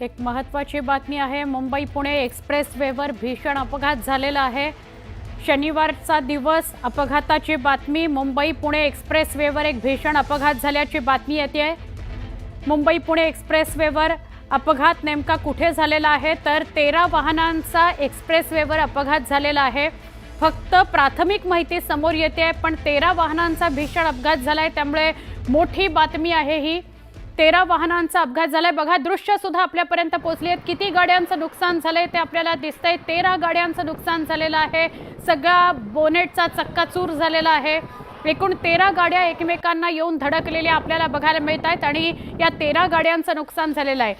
एक महत्त्वाची बातमी आहे। मुंबई पुणे एक्सप्रेस वेवर भीषण अपघात झालेला आहे। शनिवारचा दिवस अपघाताची बातमी। मुंबई पुणे एक्सप्रेस वेवर एक भीषण अपघात झाल्याची बातमी येते। मुंबई पुणे एक्सप्रेस वेवर अपघात नेमका कुठे झालेला आहे तर 13 वाहनांचा एक्सप्रेस वेवर अपघात झालेला आहे। फक्त प्राथमिक माहिती समोर येते पण 13 वाहनांचा भीषण अपघात झालाय, त्यामुळे मोठी बातमी आहे ही। 13 वाहनांचा अपघात झालाय। बघा, दृश्य सुद्धा आपल्यापर्यंत पोहोचली आहेत। किती गाड्यांचं नुकसान झालंय ते आपल्याला दिसतंय। 13 गाड्यांचं नुकसान झालेलं आहे। सगळा बोनेटचा चक्काचूर झालेला आहे। एकूण 13 गाड्या एकमेकांना येऊन धडकलेल्या आपल्याला बघायला मिळत आहेत आणि या 13 गाड्यांचं नुकसान झालेलं आहे।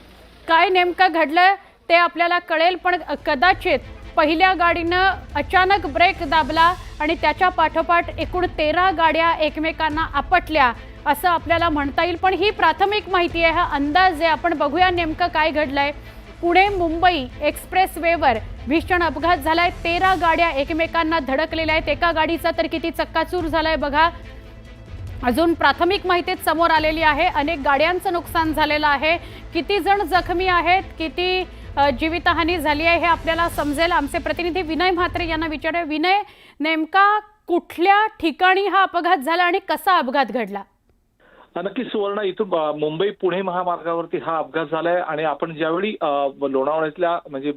काय नेमकं घडलं ते आपल्याला कळेल, पण कदाचित पहिल्या गाडीनं अचानक ब्रेक दाबला आणि त्याच्या पाठोपाठ एकूण 13 गाड्या एकमेकांना आपटल्या असं आपल्याला म्हणता येईल। पण ही प्राथमिक माहिती आहे, हा अंदाज आहे। आपण बघूया नेमकं काय घडलंय। पुणे मुंबई एक्सप्रेस वेवर भीषण अपघात झालाय। 13 गाड्या एकमेकांना धडकलेल्या आहेत। एका गाडीचा तर किती चक्काचूर झालाय बघा। अजून प्राथमिक माहितीच समोर आलेली आहे। अनेक गाड्यांचं नुकसान झालेलं आहे। किती जण जखमी आहेत, किती जीवितहानी झाली आहे हे आपल्याला समजेल। आमचे प्रतिनिधी विनय म्हात्रे यांना विचारूया। विनय, नेमका कुठल्या ठिकाणी हा अपघात झाला आणि कसा अपघात घडला? नक्की सुवर्ण, इथून मुंबई पुणे महामार्गावरती हा अपघात झालाय आणि आपण ज्यावेळी लोणावळ्यातल्या म्हणजे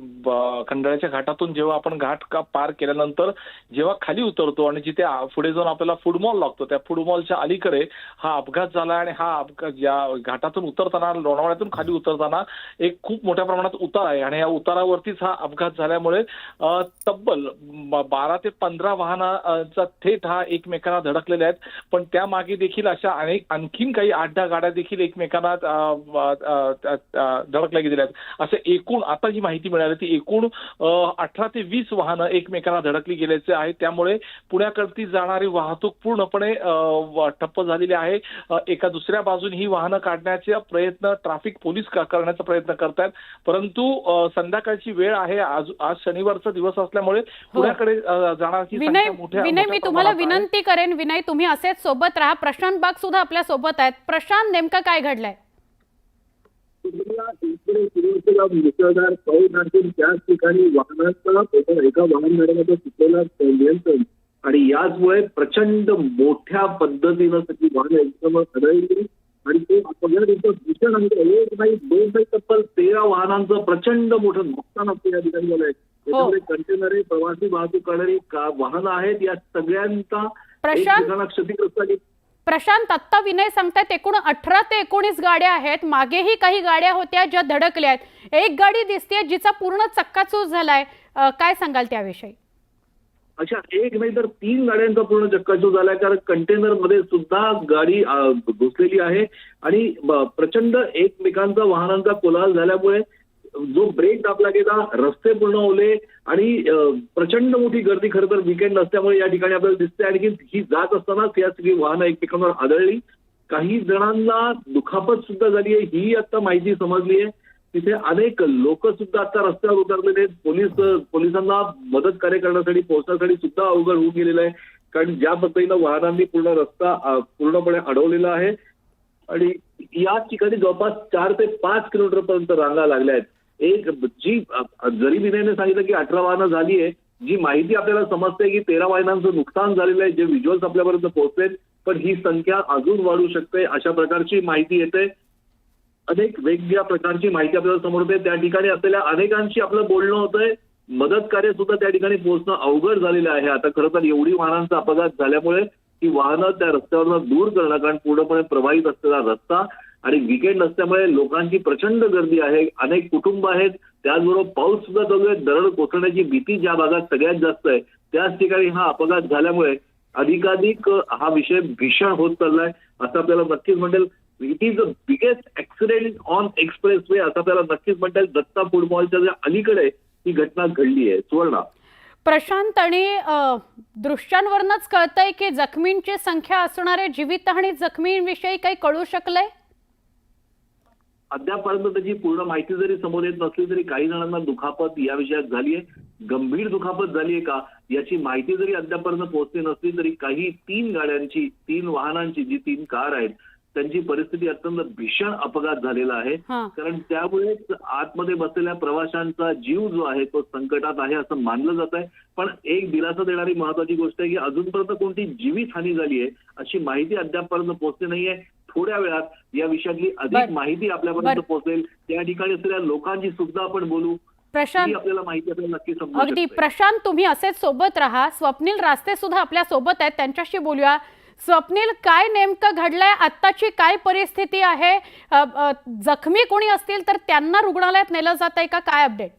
खंडाळ्याच्या घाटातून जेव्हा आपण घाट पार केल्यानंतर जेव्हा खाली उतरतो आणि जिथे पुढे जाऊन आपल्याला फूड मॉल लागतो, त्या फूड मॉलच्या अलीकडे हा अपघात झाला। आणि हा अपघात ज्या घाटातून उतरताना, लोणावळ्यातून खाली उतरताना एक खूप मोठ्या प्रमाणात उतार आहे आणि या उतारावरतीच हा अपघात झाल्यामुळे तब्बल 12 ते 15 वाहनांचा थेट हा एकमेकांना धडकलेले आहेत। पण त्यामागे देखील अशा आणखीन काही 8-10 गाड्या देखील एकमेकांना धडकल्या गेलेल्या आहेत। असे एकूण आता जी माहिती मिळाली ती एकूण 18 ते 20 वाहनं एकमेकांना धडकली गेल्याचे आहे। त्यामुळे पुण्याकडची जाणारी वाहतूक पूर्णपणे ठप्प झालेली आहे। एका दुसऱ्या बाजूने ही वाहनं काढण्याचा प्रयत्न ट्रॅफिक पोलीस करण्याचा प्रयत्न करतात, परंतु संध्याकाळची वेळ आहे। आज शनिवारचा दिवस असल्यामुळे पुण्याकडे जाणारी विनय, मी तुम्हाला विनंती करेन, विनय तुम्ही असेच सोबत राहा। प्रशांत बाग सुद्धा आपल्या सोबत आहेत। प्रशांत, नेमकं काय घडलंय? मुसळधार पाऊस आणि त्याच ठिकाणी वाहनाचा एका वाहनधारकाचा चुकलेला नियंत्रण आणि याचमुळे प्रचंड मोठ्या पद्धतीनं सगळी वाहनं एकदम आढळली आणि तो अपघात इथं भीषण आहे। एक नाही, दोन नाही, तब्बल 13 वाहनांचं प्रचंड मोठं नुकसान आपल्या या ठिकाणी झालंय। त्याच्यामुळे कंटेनर आहे, प्रवासी वाहतूक करणारी वाहनं आहेत, या सगळ्यांचा क्षतिग्रस्त आहे। प्रशांत, आत्ता विनय सांगतात एकूण 18 ते 19 गाड्या आहेत। मागेही काही गाड्या होत्या ज्या धडकल्या आहेत। एक गाडी दिसते जिचा पूर्ण चक्काचूर झालाय, काय सांगाल त्याविषयी? अच्छा, एक नाही तर 3 गाड्यांचा पूर्ण चक्काचूर झालाय, कारण कंटेनर मध्ये सुद्धा गाडी घुसलेली आहे आणि प्रचंड एकमेकांचा वाहनांचा कोलाहल झाल्यामुळे जो ब्रेक दाबला गेला, रस्ते पूर्ण ओले आणि प्रचंड मोठी गर्दी। खरं तर वीकेंड नसल्यामुळे या ठिकाणी आपल्याला दिसते। आणि ही जात असतानाच या सगळी वाहनं एकमेकांवर आदळली। काही जणांना दुखापत सुद्धा झाली आहे, ही आता माहिती समजली आहे। तिथे अनेक लोक सुद्धा आता रस्त्यावर उतरलेले आहेत। पोलिसांना मदत कार्य करण्यासाठी पोहोचण्यासाठी सुद्धा अवघड होऊन गेलेलं आहे, कारण ज्या पद्धतीनं वाहनांनी पूर्ण रस्ता पूर्णपणे अडवलेला आहे आणि या ठिकाणी जवळपास 4 ते 5 किलोमीटर पर्यंत रांगा लागल्या आहेत। एक जी जरी विनयने सांगितलं की 18 वाहनं झाली आहे, जी माहिती आपल्याला समजते की 13 वाहनांचं नुकसान झालेलं आहे, जे व्हिज्युअल्स आपल्यापर्यंत पोहोचलेत, पण ही संख्या अजून वाढू शकते अशा प्रकारची माहिती येते। अनेक वेगवेगळ्या प्रकारची माहिती आपल्याला समोर येते। त्या ठिकाणी असलेल्या अनेकांशी आपलं बोलणं होतंय। मदत कार्य सुद्धा त्या ठिकाणी पोहोचणं अवघड झालेलं आहे। आता खरं तर एवढी वाहनांचा अपघात झाल्यामुळे ही वाहनं त्या रस्त्यावरनं दूर करणं, कारण पूर्णपणे प्रभावित असलेला रस्ता आणि वीकेंड असल्यामुळे लोकांची प्रचंड गर्दी आहे, अनेक कुटुंब आहेत, त्याचबरोबर पाऊस सुद्धा चालू आहे। दरड कोसळण्याची भीती ज्या भागात सगळ्यात जास्त आहे त्याच ठिकाणी हा अपघात झाल्यामुळे अधिकाधिक हा विषय भीषण होत चाललाय असं आपल्याला नक्कीच म्हणेल। It is the biggest accident on express way असं आपल्याला नक्कीच म्हणता येईल। दत्ता फूड मॉलच्या ज्या अलीकडे ही घटना घडली आहे। सुवर्णा, प्रशांत, आणि दृश्यांवरूनच कळतंय की जखमींची संख्या असणारे जीवित आणि जखमींविषयी काही कळू शकलंय? अद्यापर्यंत त्याची पूर्ण माहिती जरी समोर येत नसली तरी काही जणांना दुखापत या विषयात झाली आहे। गंभीर दुखापत झाली आहे का याची माहिती जरी अद्यापर्यंत पोहोचली नसली तरी काही 3 गाड्यांची, 3 वाहनांची, जी 3 कार आहेत त्यांची परिस्थिती अत्यंत भीषण अपघात झालेला आहे. हां. कारण त्यामुळेच आतमध्ये बसलेल्या प्रवाशांचा जीव जो आहे तो संकटात आहे असं मानलं जात आहे. पण एक दिलासा देणारी महत्वाची गोष्ट आहे की अजूनपर्यंत कोणती जीवितहानी झाली आहे अशी माहिती अद्यापपर्यंत पोहोचली नाहीये. थोड्या वेळात या विषयातली अधिक बरं. माहिती आपल्यापर्यंत पोहोचेल. त्या ठिकाणी असलेल्या लोकांची सुद्धा आपण बोलू. प्रशांत, ही आपल्याला माहिती आपल्याला नक्की समजू अगदी शकते. प्रशांत, तुम्ही असेच सोबत राहा. स्वप्नील रास्ते सुद्धा आपल्या सोबत आहेत, त्यांच्याशी बोलूया. स्वप्नील, काय नेमकं घडलंय? आत्ताची काय परिस्थिती आहे? जखमी कोणी असतील तर त्यांना रुग्णालयात नेलं जात आहे का? काय अपडेट?